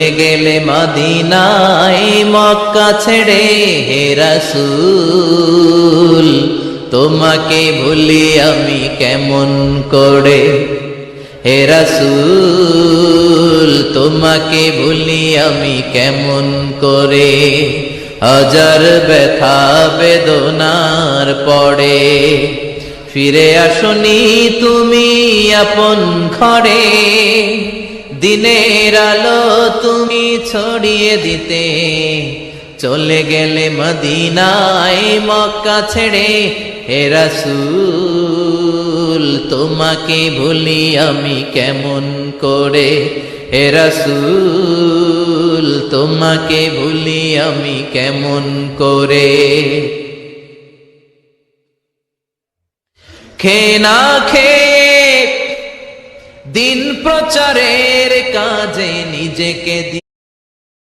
গেলে মদিনায় মক্কা ছেড়ে হে রাসূল, তোমাকে ভুলি আমি কেমন করে। হে রাসূল, তোমাকে ভুলি আমি কেমন করে। হাজার ব্যথা বেদনার পরে ফিরে আসনি তুমি আপন ঘরে। দিনের আলো তুমি ছড়িয়ে দিতে, চলে গেলে মদিনায় মক্কা ছেড়ে। হে রাসূল, তোমাকে ভুলি আমি কেমন করে। হে রাসূল, তোমাকে ভুলি আমি কেমন করে। খেয়ে না খেয়ে দিন প্রচারের কাজে নিজেকে